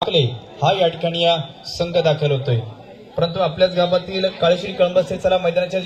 हा या ठिकाणी या संघ दाखल होतोय, परंतु आपल्याच गावातील काळेश्री कळंबसे चला मैदानाच्या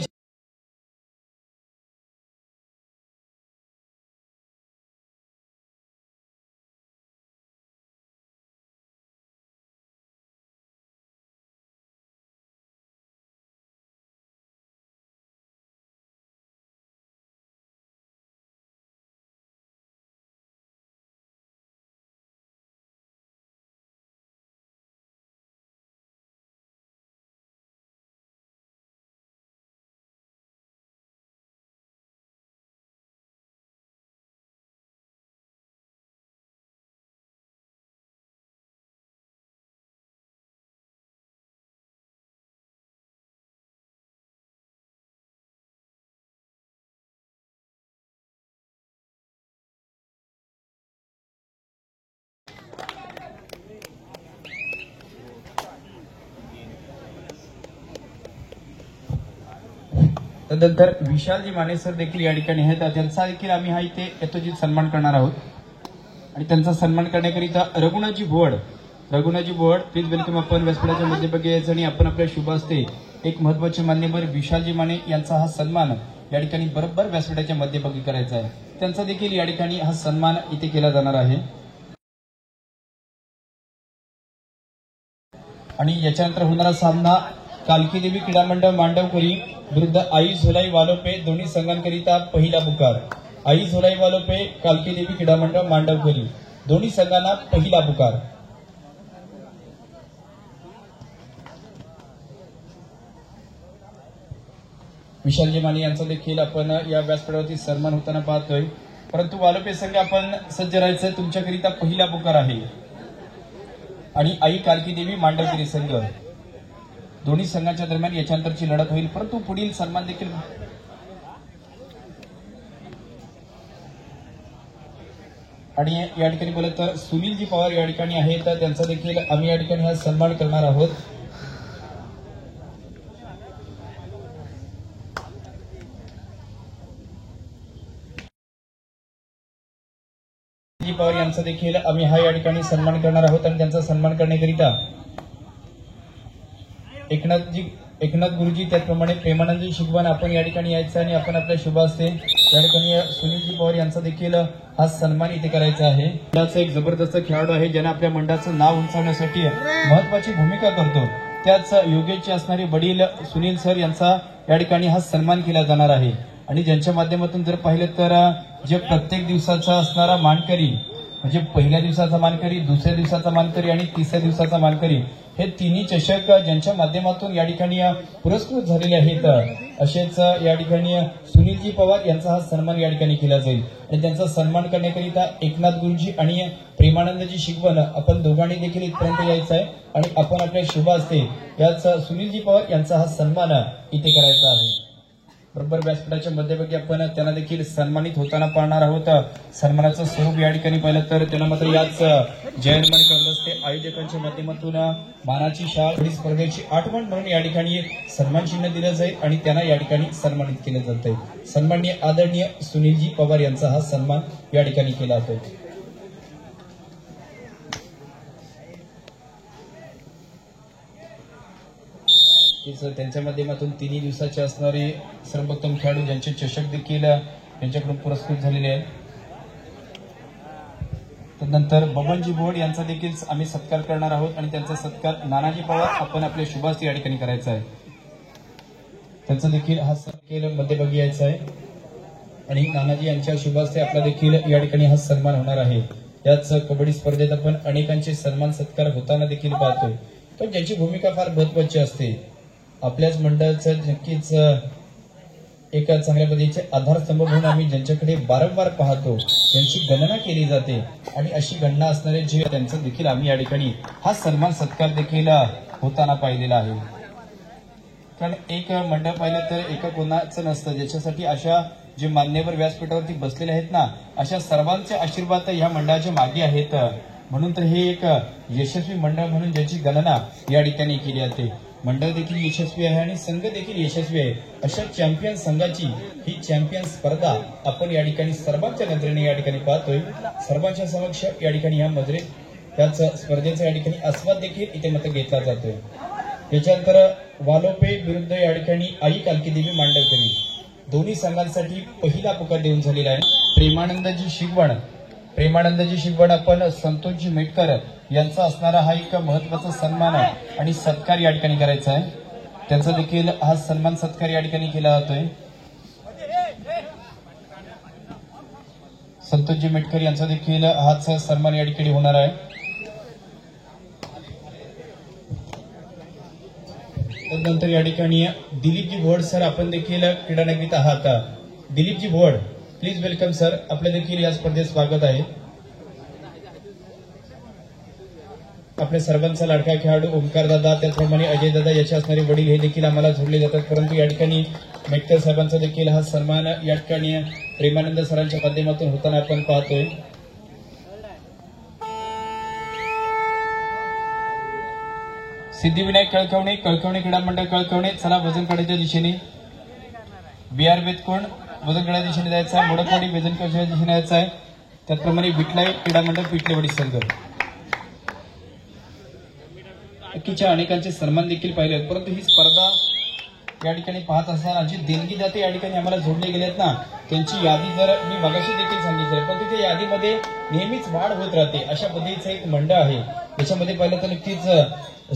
तदनंतर विशालजी माने सर देखील या ठिकाणी आहेत, त्यांचा देखील आम्ही हा इथे यथोचित सन्मान करणार आहोत आणि त्यांचा सन्मान करण्याकरिता रघुनाथजी भोवड प्लीज वेलकम. आपण व्यासपीठाच्या मध्यभागी यायचं आणि आपण आपल्या शुभ हस्ते एक महत्वाचे मान्यवर विशालजी माने यांचा हा सन्मान या ठिकाणी बरोबर व्यासपीठाच्या मध्यभागी करायचा आहे. त्यांचा देखील या ठिकाणी हा सन्मान इथे केला जाणार आहे आणि याच्यानंतर होणारा सामना कालकी देवी क्रीडा मंडळ मांडवकरी विरुद्ध आई झोलाई वालोपे दोन्ही संघांकरिता पहिला पुकार. आई झोलाई वालोपे कालकी देवी क्रीडा मंडळ मांडवकरी दोन्ही संघांना पहिला पुकार. विशालजी माने यांचा देखील आपण या व्यासपीठावरती सन्मान होताना पाहतोय, परंतु वालोपे संघ आपण सज्ज राहायचं, तुमच्याकरिता पहिला पुकार आहे. आणि आई कालकी देवी मांडवकरी संघ दोन्ही संघांच्या दरम्यान याच्यानंतरची लढत होईल, परंतु पुढील सन्मान देखील आणि या ठिकाणी बोलत तर सुनीलजी पवार या ठिकाणी आहेत, तर त्यांचा देखील आम्ही या ठिकाणी हा सन्मान करणार आहोत. पवार यांचा देखील आम्ही हा या ठिकाणी सन्मान करणार आहोत आणि त्यांचा सन्मान करण्याकरिता एकनाथ गुरुजी त्याचप्रमाणे प्रेमानंदजी शिगवान आपण या ठिकाणी यायचं आणि आपण आपल्या शुभ हस्ते या ठिकाणी सुनीलजी पवार यांचा देखील हा सन्मान इथे करायचा आहे. त्याचा एक जबरदस्त खेळाडू आहे ज्याने आपल्या मंडळाचं नाव उंचावण्यासाठी महत्वाची भूमिका करतो, त्याच योगेशचे असणारे वडील सुनील सर यांचा या ठिकाणी हा सन्मान केला जाणार आहे. आणि ज्यांच्या माध्यमातून जर पाहिलं तर जे प्रत्येक दिवसाचा असणारा मानकरी म्हणजे पहिल्या दिवसाचा मानकरी, दुसऱ्या दिवसाचा मानकरी आणि तिसऱ्या दिवसाचा मानकरी हे तिन्ही चषक ज्यांच्या माध्यमातून या ठिकाणी पुरस्कृत झालेले आहेत, असेच या ठिकाणी सुनीलजी पवार यांचा हा सन्मान या ठिकाणी केला जाईल. आणि त्यांचा सन्मान करण्याकरिता एकनाथ गुरुजी आणि प्रेमानंदजी शिगवन आपण दोघांनी देखील इथपर्यंत यायचं आहे आणि आपण आपल्या शुभ हस्ते याच सुनीलजी पवार यांचा हा सन्मान इथे करायचा आहे. बरोबर व्यासपीठाच्या मध्यभागी आपण त्यांना देखील सन्मानित होताना पाहणार आहोत. सन्मानाचं स्वरूप या ठिकाणी पाहिलं तर त्यांना मात्र याच जयन्मान कळंबसे आयोजकांच्या माध्यमातून मानाची शाल स्पर्धेची आठवण म्हणून या ठिकाणी सन्मान चिन्ह दिलं जाईल आणि त्यांना या ठिकाणी सन्मानित केलं जात आहे. सन्माननीय आदरणीय सुनीलजी पवार यांचा हा सन्मान या ठिकाणी केला जातो. त्यांच्या माध्यमातून तिन्ही दिवसाचे असणारे सर्वोत्तम खेळाडू ज्यांचे चषक देखील यांच्याकडून पुरस्कृत झालेले आहेत. त्यानंतर बबनजी बोर्ड यांचा देखील आम्ही सत्कार करणार आहोत आणि त्यांचा सत्कार नानाजी पवार आपण आपल्या शुभास्ती या ठिकाणी करायचा आहे. त्यांचा देखील हा सत्कार मध्यभागी यायचा आहे आणि नानाजी यांच्या शुभास्ती आपला देखील या ठिकाणी हा सन्मान होणार आहे. याच कबड्डी स्पर्धेत आपण अनेकांचे सन्मान सत्कार होताना देखील पाहतोय, पण ज्यांची भूमिका फार महत्वाची असते. आपल्याच मंडळाचं नक्कीच एक चांगल्या पद्धतीचे आधारस्तंभ म्हणून आम्ही ज्यांच्याकडे वारंवार पाहतो, त्यांची गणना केली जाते आणि अशी गणना असणारे जे त्यांचा देखील आम्ही या ठिकाणी हा सन्मान सत्कार देखील होताना पाहिलेला आहे. कारण एक मंडळ पाहिलं तर एका कोणाचं नसतं, ज्याच्यासाठी अशा जे मान्यवर व्यासपीठावरती बसलेले आहेत ना, अशा सर्वांचे आशीर्वाद या मंडळाच्या मागे आहेत. म्हणून तर हे एक यशस्वी मंडळ म्हणून ज्याची गणना या ठिकाणी केली जाते. मंडळ देखील यशस्वी आहे आणि संघ देखील यशस्वी आहे. अशा चॅम्पियन संघाची ही चॅम्पियन स्पर्धा आपण या ठिकाणी सर्वांच्या नजरेने या ठिकाणी पाहतोय. सर्वांच्या समक्ष या ठिकाणी या त्याच स्पर्धेचा या ठिकाणी आस्वाद देखील इथे मात्र घेतला जातोय। त्याच्यानंतर वालोपे विरुद्ध या ठिकाणी आई कालकीदेवी मांडवकरी दोन्ही संघांसाठी पहिला पुकार देऊन झालेला आहे। प्रेमानंदजी शिगवण आपण संतोषजी मेटकर यांचा असणारा हा एक महत्वाचा सन्मान आणि सत्कार या ठिकाणी करायचा आहे। त्यांचा देखील हा सन्मान सत्कार या ठिकाणी केला जातोय। संतोषजी मेटकर यांचा देखील हाच सन्मान या ठिकाणी होणार आहे। त्यानंतर या ठिकाणी दिलीपजी भोड सर आपण देखील क्रीडानगरीत आहात। दिलीपजी भोड प्लीज वेलकम सर, आपले देखील या स्पर्धेत स्वागत आहे। आपल्या सर्वांचा लाडका खेळाडू ओमकार दादा त्याचप्रमाणे अजय दादा याचे असणारे वडील हे देखील आम्हाला जोडले जातात, परंतु या ठिकाणी मेटकर साहेबांचा देखील हा सन्मान या ठिकाणी प्रेमानंद सरांच्या माध्यमातून होताना आपण पाहतोय। सिद्धिविनायक कळकवणे क्रीडा मंडळ कळकवणे, चला वजन काढायच्या दिशेने। BR बेतकोण वजन काढायच्या दिशेने जायचं आहे। मोडकवाडी वजन काढायच्या दिशेने जायचं आहे। त्याचप्रमाणे विटलाई क्रीडा मंडळ पिटलेवाडी संघ नक्कीच्या अनेकांचे सन्मान देखील पाहिले, परंतु ही स्पर्धा या ठिकाणी पाहत असताना जी देणगीदाते या ठिकाणी आम्हाला जोडले गेलेत ना, त्यांची यादी जर मी मगाशी देखील सांगितली, परंतु त्या यादीमध्ये नेहमीच वाढ होत राहते। अशा पद्धतीचं एक मंडळ आहे। त्याच्यामध्ये पाहिलं तर नक्कीच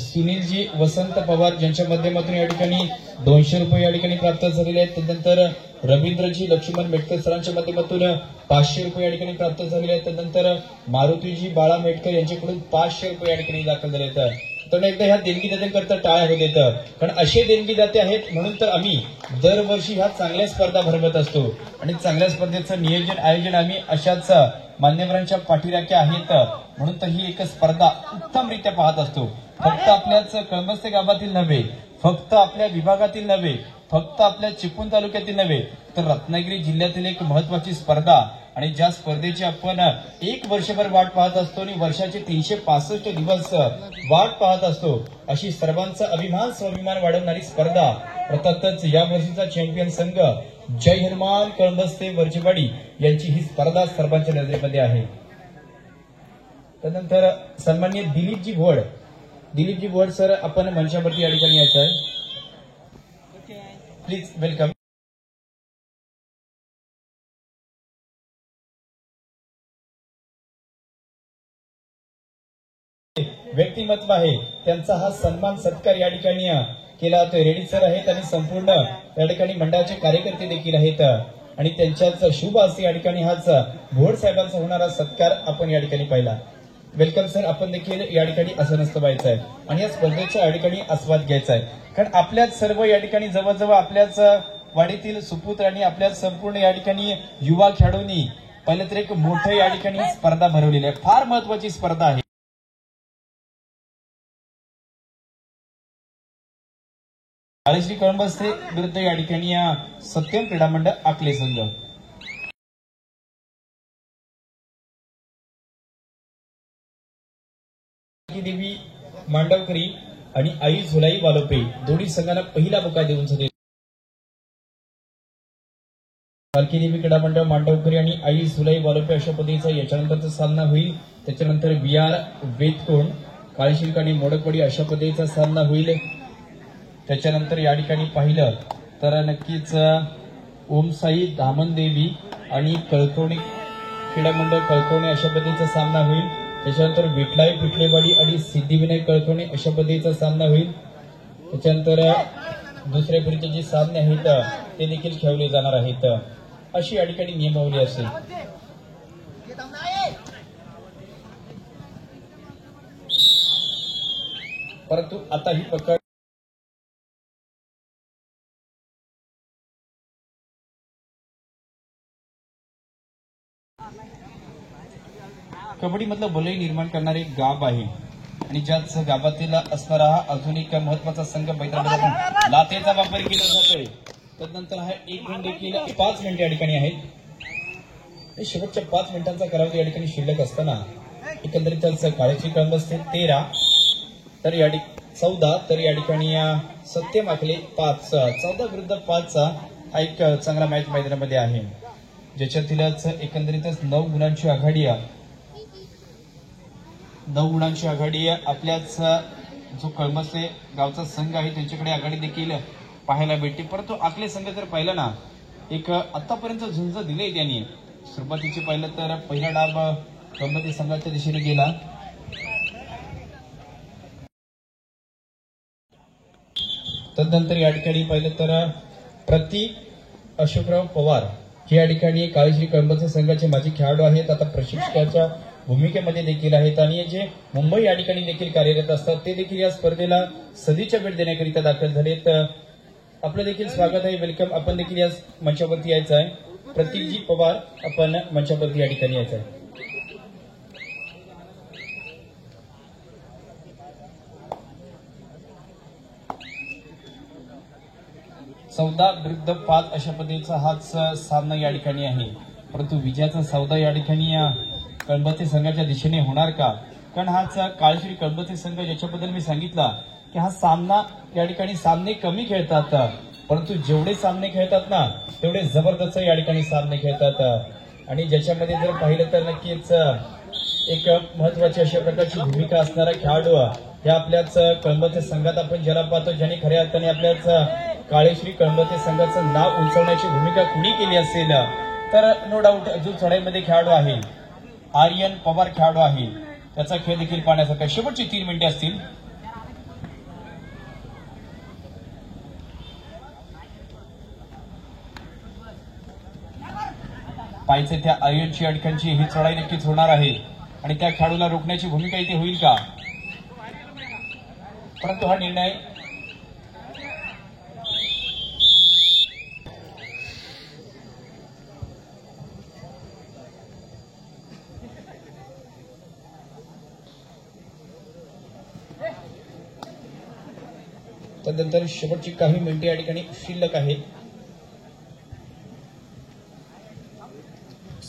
सुनीलजी वसंत पवार ज्यांच्या माध्यमातून या ठिकाणी 200 रुपये या ठिकाणी प्राप्त झालेले आहेत। त्यानंतर रवींद्रजी लक्ष्मण मेटकर सरांच्या माध्यमातून 500 रुपये या ठिकाणी प्राप्त झालेले आहेत। त्यानंतर मारुतीजी बाळा मेटकर यांच्याकडून 500 रुपये या ठिकाणी दाखल झाले आहेत। तर एकदा ह्या देणगीदात्यांकरता टाळ्या होत येतं, कारण असे देणगीदाते आहेत म्हणून तर आम्ही दरवर्षी ह्या चांगल्या स्पर्धा भरवत असतो आणि चांगल्या स्पर्धेचं नियोजन आयोजन आम्ही अशाच मान्यवरांच्या पाठीराख्या आहेत म्हणून तर ही एक स्पर्धा उत्तमरित्या पाहत असतो। फक्त आपल्याच कळंबस्ते गावातील नव्हे, फक्त आपल्या विभागातील नव्हे, फक्त आपल्या चिपळूण तालुक्यातील नव्हे, तर रत्नागिरी जिल्ह्यातील एक महत्वाची स्पर्धा आणि ज्या स्पर्धेची आपण एक वर्षभर वाट पाहत असतो आणि वर्षाचे 365 दिवस वाट पाहत असतो, अशी सर्वांचा अभिमान स्वाभिमान वाढवणारी स्पर्धा अर्थातच या वर्षीचा चॅम्पियन संघ जय हनुमान कळंबस्ते वर्जेवाडी यांची ही स्पर्धा सर्वांच्या नजरेमध्ये आहे। त्यानंतर सन्माननीय दिलीपजी भोड सर आपण मंचावरती या ठिकाणी यायचं आहे, प्लीज वेलकम। व्यक्तिमत्व आहे त्यांचा हा सन्मान सत्कार या ठिकाणी केला जातोय। रेड्डी सर आहेत आणि संपूर्ण या ठिकाणी मंडळाचे कार्यकर्ते देखील आहेत आणि त्यांच्याच शुभ हस्ते या ठिकाणी हाच भोड साहेबांचा होणारा सत्कार आपण या ठिकाणी पाहिला। वेलकम सर, आपण देखील या ठिकाणी आसनस्थ व्हायचं आहे आणि या स्पर्धेच्या या ठिकाणी आस्वाद घ्यायचा आहे, कारण आपल्याच सर्व या ठिकाणी जवळजवळ आपल्याच वाडीतील सुपुत्र आणि आपल्याच संपूर्ण या ठिकाणी युवा खेळाडूंनी पहिलं तर एक मोठं या ठिकाणी स्पर्धा भरवलेली आहे। फार महत्वाची स्पर्धा आहे। श्री कळंबस्ते विरुद्ध या ठिकाणी सत्यम क्रीडा मंडळ आकले संघ। देवी मांडवकरी आणि आई झुलाई वालोपे दोन्ही संघांना पहिला पुकार देऊन झाले। देवी क्रीडा मंडळ मांडवकरी आणि आई झुलाई वालोपे अशा पद्धतीचा याच्यानंतरचा सामना होईल। त्याच्यानंतर BR वेतकोण काळीशिल्क आणि मोडकवाडी अशा पद्धतीचा सामना होईल। त्याच्यानंतर या ठिकाणी पाहिलं तर नक्कीच ओमसाई धामणदेवी आणि कळकवणे क्रीडा मंडळ कळकवणे अशा पद्धतीचा सामना होईल। त्याच्यानंतर विटलाई पिठलेवाडी आणि सिद्धिविनायक कळकवणे अशा पद्धतीचा सामना होईल। त्याच्यानंतर दुसऱ्या फेरीचे जे सामने आहेत ते देखील खेळले जाणार आहेत, अशी या ठिकाणी नियमावली असेल। परंतु आता ही पकड कबड्डी मधलं वलय निर्माण करणारे गाव आहे आणि ज्याच गावातील असणारा हा अजून एक महत्वाचा संघ मैदानात लातेचा वापर केला जातोय। त्यानंतर हा एक गुण देखील 5 मिनिटे या ठिकाणी आहेत। शेवटच्या 5 मिनिटांचा कालावधी या ठिकाणी शिल्लक असताना एकंदरीत काळ्याची कळंबस्ते 13 तर या 14 तर या ठिकाणी सत्यम आखले 5 14 विरुद्ध 5 हा एक चांगला मॅच मैदानामध्ये आहे, ज्याच्यातीलच एकंदरीतच 9 गुणांची आघाडी 9 गुणांची आघाडी आपल्याच जो कळमसे गावचा संघ आहे त्यांच्याकडे आघाडी देखील पाहायला भेटते। परंतु आपले संघ जर पाहिलं ना एक आतापर्यंत झुंज दिले त्यांनी। सुरुवातीचे पाहिलं तर पहिला डाव कळमसे संघाच्या दिशेने गेला, तदनंतर या ठिकाणी पाहिलं तर प्रतीक अशोकराव पवार हे या ठिकाणी काळीश्री कळमसे संघाचे माजी खेळाडू आहेत, आता प्रशिक्षकाच्या भूमिकेमध्ये देखील आहेत आणि जे मुंबई या ठिकाणी देखील कार्यरत असतात ते देखील या स्पर्धेला सदिच्छा भेट देण्याकरिता दाखल झालेत। आपलं देखील स्वागत आहे, वेलकम। आपण देखील या मंचावरती यायचं आहे, प्रतीकजी पवार आपण मंचावरती या ठिकाणी यायचं आहे। चौदा विरुद्ध 5 अशा पद्धतीचा हाच सामना या ठिकाणी आहे, परंतु विजयाचा सौदा या ठिकाणी कळमसे संघाच्या दिशेने होणार का? कारण हाच काळीश्री कळमसे संघ ज्याच्याबद्दल मी सांगितला की हा सामना या ठिकाणी सामने कमी खेळतात, परंतु जेवढे सामने खेळतात ना तेवढे जबरदस्त या ठिकाणी सामने खेळतात आणि ज्याच्यामध्ये जर पाहिलं तर नक्कीच एक महत्वाची अशा प्रकारची भूमिका असणारा खेळाडू या आपल्याच कळमसे संघात आपण ज्याला पाहतो, ज्याने खऱ्या अर्थाने आपल्याच काळीश्री कळमसे संघाचं नाव उंचावण्याची भूमिका कुणी केली असेल तर नो डाऊट जो चढाईमध्ये खेळाडू आहे आर्यन पवार खेळाडू आहे, त्याचा खेळ देखील पाहण्यासारखा। शेवटची 3 मिनिटे असतील। पाहिजे त्या आर्यनची अडकणची ही चढाई नक्कीच होणार आहे आणि त्या खेळाडूला रोखण्याची भूमिका इथे होईल का? परंतु हा निर्णय तदनंतर शेवटची काही मिनिटे या ठिकाणी शिल्लक आहे।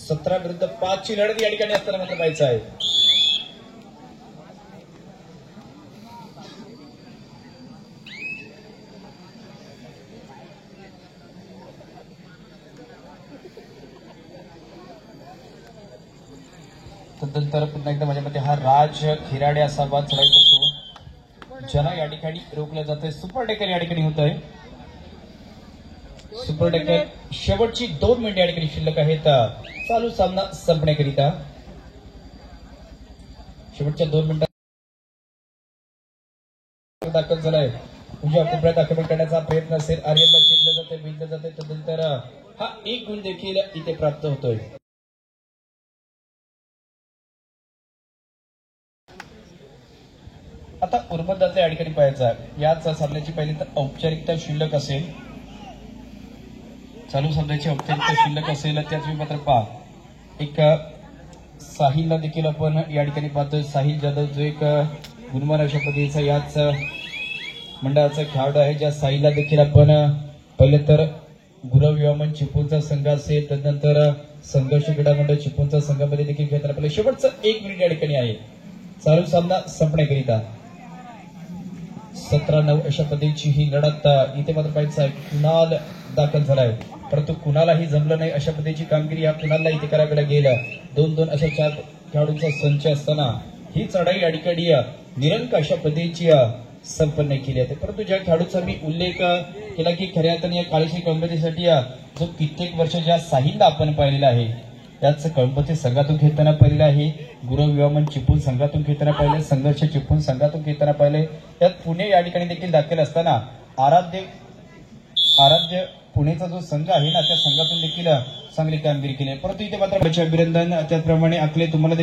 17 विरुद्ध 5 ची लढत या ठिकाणी असताना मात्र पाहायचं आहे। तदनंतर पुन्हा एकदा माझ्या मते हा राज खिराडे असा बाद चढाई करतो, ज्याला या ठिकाणी रोखलं जातंय। सुपर डेकर या ठिकाणी होत आहे, सुपर डेकर शेवटची 2 मिनिटे या ठिकाणी शिल्लक आहेत चालू सामना संपण्याकरिता। शेवटच्या 2 मिनिटात दाखल झालाय, उजव्या कोपऱ्यात आक्रमण करण्याचा प्रयत्न असेल, आर्यनला चिरलं जाते, विंधलं जाते, तदनंतर हा 1 गुण देखील इथे प्राप्त होतोय। आता उर्मदातल्या या ठिकाणी पाहायचा याच सामन्याची पहिली तर औपचारिकता शिल्लक असेल, चालू सामन्याची औपचारिकता शिल्लक असेल, त्याच मात्र पहा एक साहिलला देखील आपण या ठिकाणी पाहतोय। साहिल जाधव जो एक गुणवान अशा पद्धतीचा याच मंडळाचा खेळाडू आहे, ज्या साहिलला देखील आपण पहिलं तर गुरव विवामन चिपळूणचा संघ असेल, तदनंतर संघर्ष क्रीडा मंडळ चिपळूणचा संघामध्ये देखील खेळताना आपल्याला शेवटचं 1 मिनिट या ठिकाणी आहे चालू सामना संपण्याकरिता। 17-9 अशा पद्धतीची ही लढत इथे मात्र पाहायचं आहे। कुणाल दाखल झालाय, परंतु कुणालाही जमलं नाही अशा पद्धतीची कामगिरी या कुणालला इथे करावी लागेल। 2-2 अशा 4 खेळाडूंचा संच असताना ही चढाई या ठिकाणी निरंक अशा पद्धतीची संपन्न केली आहे। परंतु ज्या खेळाडूचा मी उल्लेख केला की खऱ्या अर्थाने या काळीश्री कळमसेसाठी जो कित्येक वर्ष ज्या साहिलला आपण पाहिलेला आहे, त्याच कळमसे संघातून खेळताना पाहिलेलं आहे, गुरव विवामन चिपळूण संघातून खेळताना पाहिले, संघर्ष चिपळूण संघातून खेळताना पाहिले, त्यात पुणे या ठिकाणी देखील दाखल असताना आराध्य पुणेचा जो संघ आहे ना त्या संघातून देखील चांगली कामगिरी केली आहे। परंतु इथे मात्र अभिनंदन, त्याचप्रमाणे आखले तुम्हाला